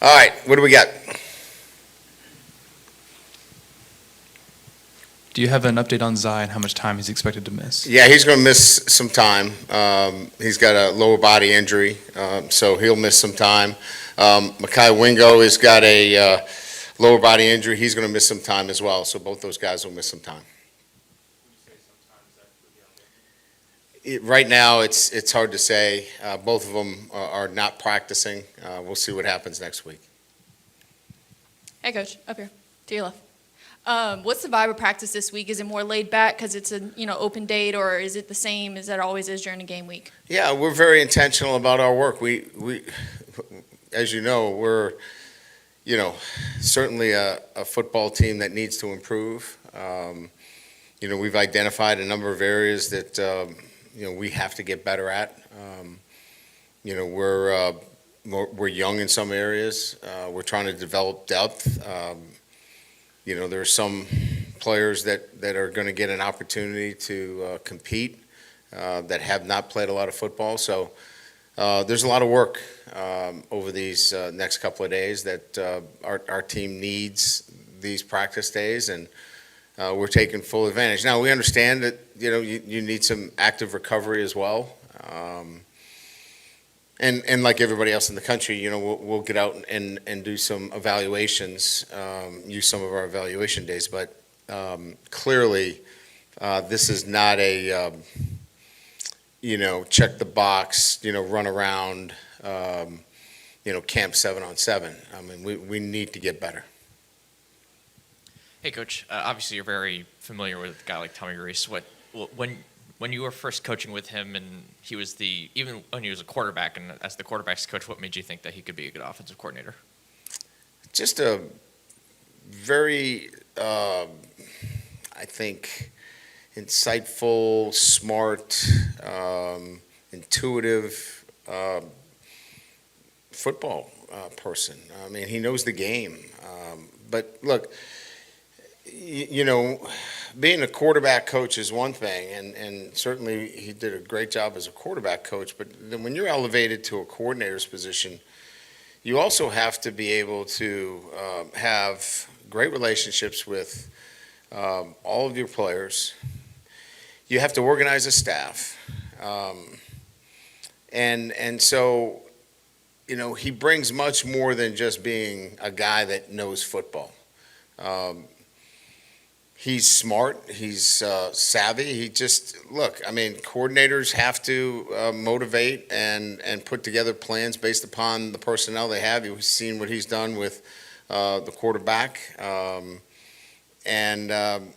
All right, what do we got? Do you have an update on Zai and how much time he's expected to miss? Yeah, he's going to miss some time. He's got a lower body injury, so he'll miss some time. Makai Wingo has got a lower body injury. He's going to miss some time as well, so both those guys will miss some time. Right now, it's hard to say. Both of them are not practicing. We'll see what happens next week. Hey, Coach, up here, to your left. What's the vibe of practice this week? Is it more laid back because it's an open date, or is it the same as it always is during a game week? Yeah, we're very intentional about our work. We as you know, we're certainly a football team that needs to improve. We've identified a number of areas that we have to get better at. We're young in some areas. We're trying to develop depth. There are some players that are going to get an opportunity to compete that have not played a lot of football. So there's a lot of work over these next couple of days that our team needs these practice days, and we're taking full advantage. Now, we understand that you need some active recovery as well. And like everybody else in the country, we'll get out and do some evaluations, use some of our evaluation days. But clearly, this is not a, check the box, run around, camp 7-on-7. I mean, we need to get better. Hey, Coach. Obviously, you're very familiar with a guy like Tommy Reese. When you were first coaching with him, and he was even when he was a quarterback, and as the quarterback's coach, what made you think that he could be a good offensive coordinator? Just a very, I think, insightful, smart, intuitive football person. I mean, he knows the game. But look, being a quarterback coach is one thing, and certainly he did a great job as a quarterback coach, but then when you're elevated to a coordinator's position, you also have to be able to have great relationships with all of your players. You have to organize a staff. And so, he brings much more than just being a guy that knows football. He's smart. He's savvy. Coordinators have to motivate and put together plans based upon the personnel they have. You've seen what he's done with the quarterback, and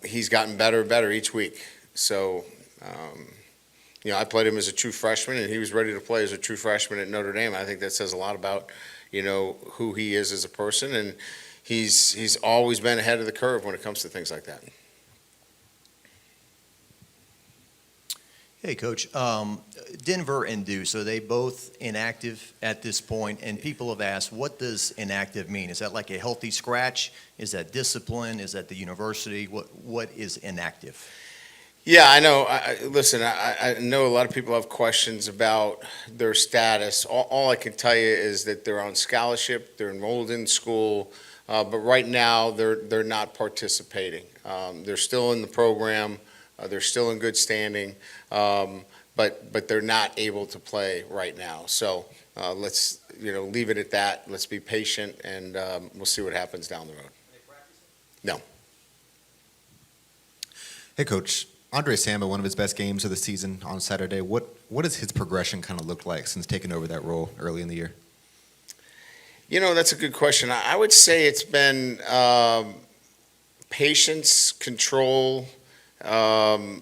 he's gotten better and better each week. So, I played him as a true freshman, and he was ready to play as a true freshman at Notre Dame. I think that says a lot about, who he is as a person, and he's always been ahead of the curve when it comes to things like that. Hey, Coach. Denver and Deuce, are they both inactive at this point? And people have asked, what does inactive mean? Is that like a healthy scratch? Is that discipline? Is that the university? What is inactive? Yeah, I know. Listen, I know a lot of people have questions about their status. All I can tell you is that they're on scholarship, they're enrolled in school, but right now they're not participating. They're still in the program, they're still in good standing, but they're not able to play right now. So let's leave it at that. Let's be patient, and we'll see what happens down the road. No. Hey, Coach. Andre Sam had one of his best games of the season on Saturday. What does his progression kind of look like since taking over that role early in the year? That's a good question. I would say it's been patience, control, playing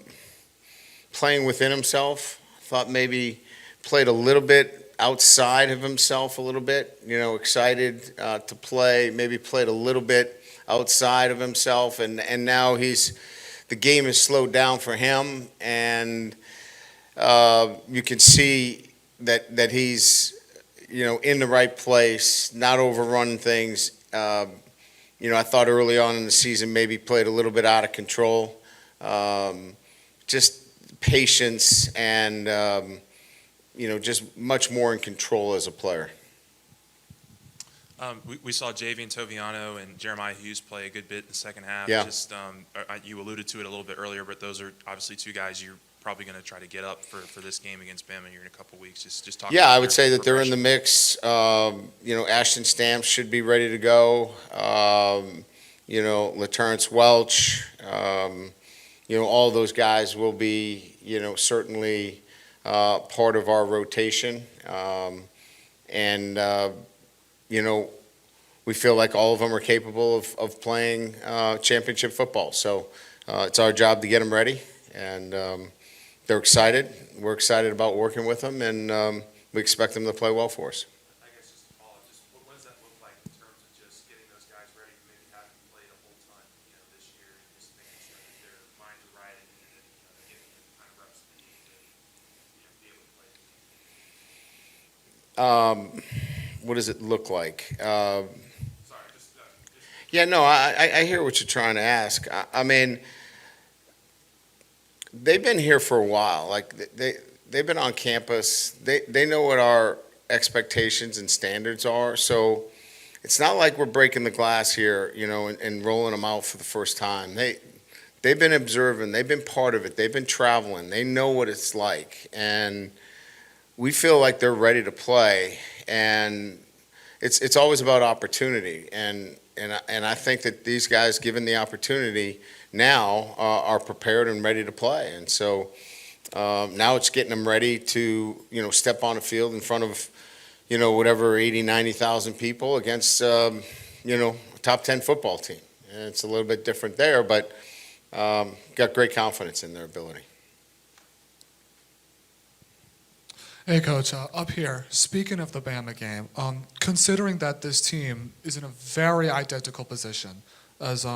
within himself. Thought maybe played a little bit outside of himself a little bit, excited to play, maybe played a little bit outside of himself, and now the game has slowed down for him, and you can see that he's, in the right place, not overrunning things. I thought early on in the season maybe played a little bit out of control. Just patience and, just much more in control as a player. We saw Javian Toviano and Jeremiah Hughes play a good bit in the second half. Yeah. Just you alluded to it a little bit earlier, but those are obviously two guys you're probably going to try to get up for this game against Bama here in a couple weeks. Just talk. Yeah, about I would their say that they're in the progression. mix. Ashton Stamps should be ready to go. LaTerrence Welch. All those guys will be, certainly part of our rotation. We feel like all of them are capable of playing championship football. So it's our job to get them ready, and they're excited. We're excited about working with them, and we expect them to play well for us. I guess just to follow up, just what does that look like in terms of just getting those guys ready who maybe haven't played a whole ton, this year, and just making sure that their minds are right and getting the kind of reps they need to, be able to play. What does it look like? Sorry, just Yeah, no, I hear what you're trying to ask. I mean, they've been here for a while. Like they've been on campus. They know what our expectations and standards are. So it's not like we're breaking the glass here, and rolling them out for the first time. They've been observing. They've been part of it. They've been traveling. They know what it's like, and we feel like they're ready to play. And it's always about opportunity. And I think that these guys, given the opportunity now, are prepared and ready to play. And so now it's getting them ready to, step on a field in front of, whatever 80, 90,000 people against, a top 10 football team. And it's a little bit different there, but got great confidence in their ability. Hey, Coach, up here, speaking of the Bama game, considering that this team is in a very identical position as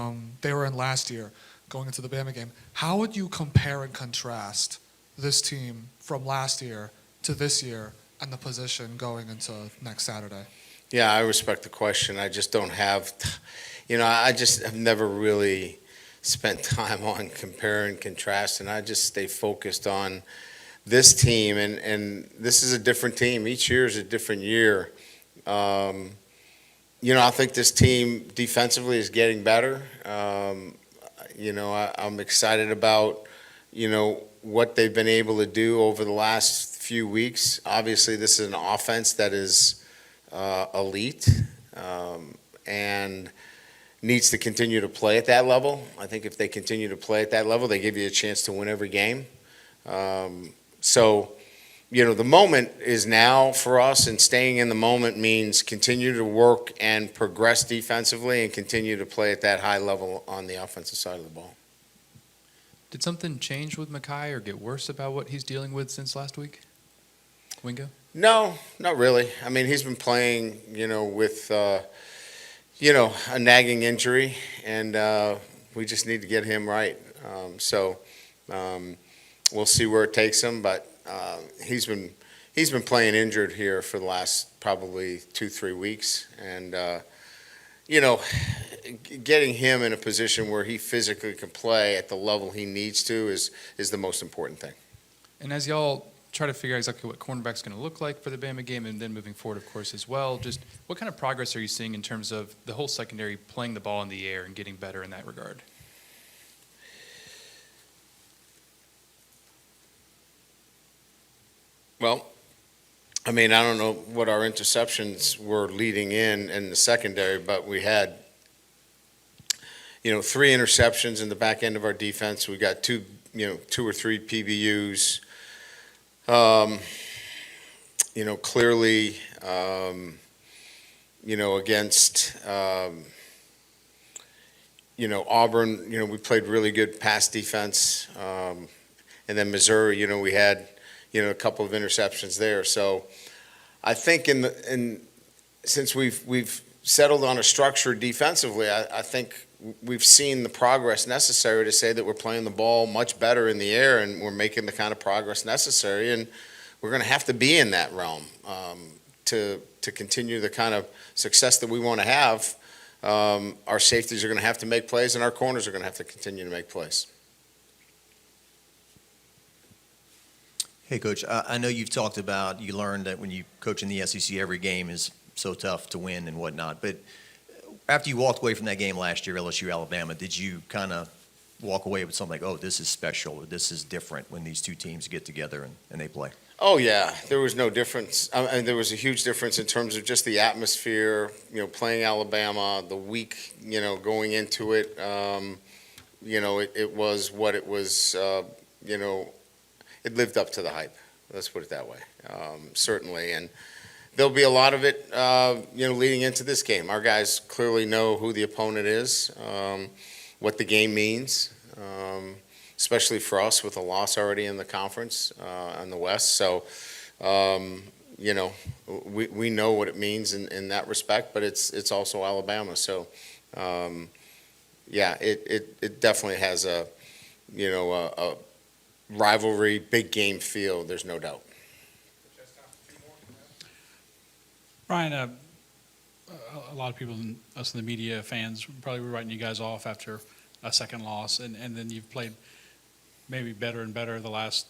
they were in last year going into the Bama game, how would you compare and contrast this team from last year to this year and the position going into next Saturday? Yeah, I respect the question. I just don't have, I just have never really spent time on compare and contrast, and I just stay focused on this team, and this is a different team. Each year is a different year. I think this team defensively is getting better. I'm excited about, what they've been able to do over the last few weeks. Obviously, this is an offense that is elite and needs to continue to play at that level. I think if they continue to play at that level, they give you a chance to win every game. So, the moment is now for us, and staying in the moment means continue to work and progress defensively and continue to play at that high level on the offensive side of the ball. Did something change with Makai or get worse about what he's dealing with since last week? Wingo? No, not really. I mean, he's been playing, with, a nagging injury, and we just need to get him right. We'll see where it takes him, but he's been playing injured here for the last probably 2-3 weeks, and getting him in a position where he physically can play at the level he needs to is the most important thing. And as y'all try to figure out exactly what cornerback's going to look like for the Bama game and then moving forward, of course, as well, just what kind of progress are you seeing in terms of the whole secondary playing the ball in the air and getting better in that regard? Well, I mean, I don't know what our interceptions were leading in the secondary, but we had, 3 interceptions in the back end of our defense. We got 2 or 3 PBUs. Clearly, against, Auburn, we played really good pass defense. And then Missouri, we had, a couple of interceptions there. So I think since we've settled on a structure defensively, I think we've seen the progress necessary to say that we're playing the ball much better in the air and we're making the kind of progress necessary. And we're going to have to be in that realm to continue the kind of success that we want to have. Our safeties are going to have to make plays, and our corners are going to have to continue to make plays. Hey, Coach, I know you've talked about, you learned that when you coach in the SEC, every game is so tough to win and whatnot. But after you walked away from that game last year, LSU Alabama, did you kind of walk away with something like, oh, this is special, or this is different when these two teams get together and they play? Oh, yeah, there was no difference. And there was a huge difference in terms of just the atmosphere, playing Alabama, the week, going into it. It was what it was, it lived up to the hype. Let's put it that way, certainly. And there'll be a lot of it, leading into this game. Our guys clearly know who the opponent is, what the game means, especially for us with a loss already in the conference in the West. So, we know what it means in that respect, but it's also Alabama. So, it definitely has a rivalry, big game feel. There's no doubt. Ryan, a lot of people, us in the media, fans, probably were writing you guys off after a second loss, and then you've played maybe better and better the last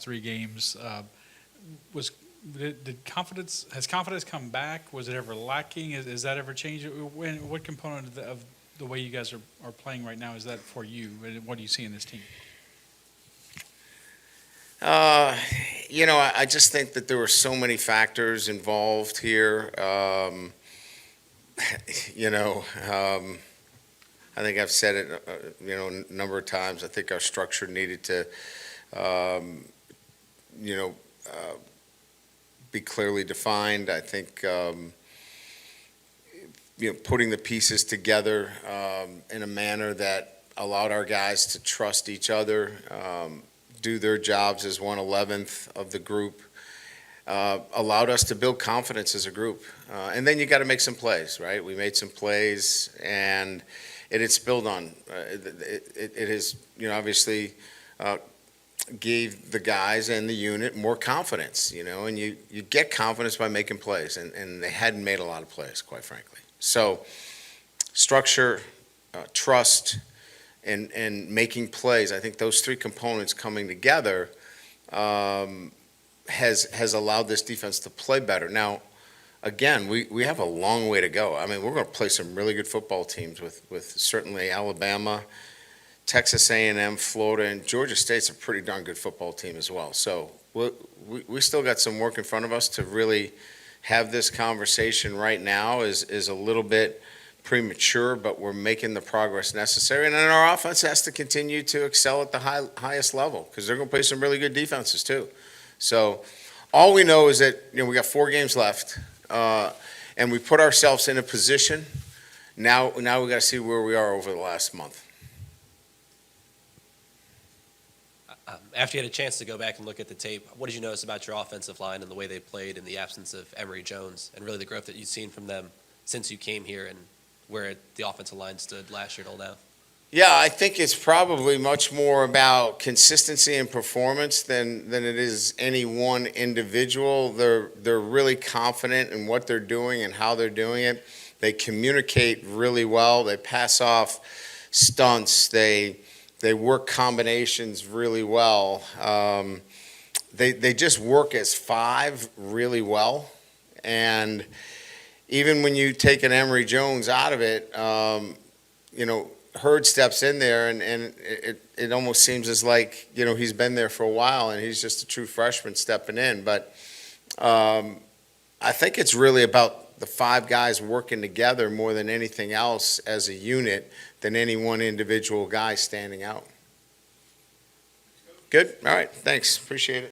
3 games. Has confidence come back? Was it ever lacking? Is that ever changed? What component of the way you guys are playing right now is that for you? And what do you see in this team? I just think that there were so many factors involved here. I think I've said it, a number of times. I think our structure needed to, be clearly defined. I think, putting the pieces together in a manner that allowed our guys to trust each other, do their jobs as 1/11th of the group, allowed us to build confidence as a group. And then you got to make some plays, right? We made some plays, and it had spilled on. It has, obviously gave the guys and the unit more confidence, and you get confidence by making plays, and they hadn't made a lot of plays, quite frankly. So structure, trust, and making plays, I think those 3 components coming together has allowed this defense to play better. Now, again, we have a long way to go. I mean, we're going to play some really good football teams with certainly Alabama, Texas A&M, Florida, and Georgia State's a pretty darn good football team as well. So we still got some work in front of us. To really have this conversation right now is a little bit premature, but we're making the progress necessary. And then our offense has to continue to excel at the highest level, because they're going to play some really good defenses too. So all we know is that we got 4 games left, and we put ourselves in a position. Now we got to see where we are over the last month. After you had a chance to go back and look at the tape, what did you notice about your offensive line and the way they played in the absence of Emory Jones, and really the growth that you've seen from them since you came here and where the offensive line stood last year till now? Yeah, I think it's probably much more about consistency and performance than it is any one individual. They're really confident in what they're doing and how they're doing it. They communicate really well. They pass off stunts. They work combinations really well. They just work as 5 really well. And even when you take an Emory Jones out of it, Hurd steps in there, and it almost seems as like, he's been there for a while, and he's just a true freshman stepping in. But I think it's really about the 5 guys working together more than anything else as a unit than any one individual guy standing out. Good? All right. Thanks. Appreciate it.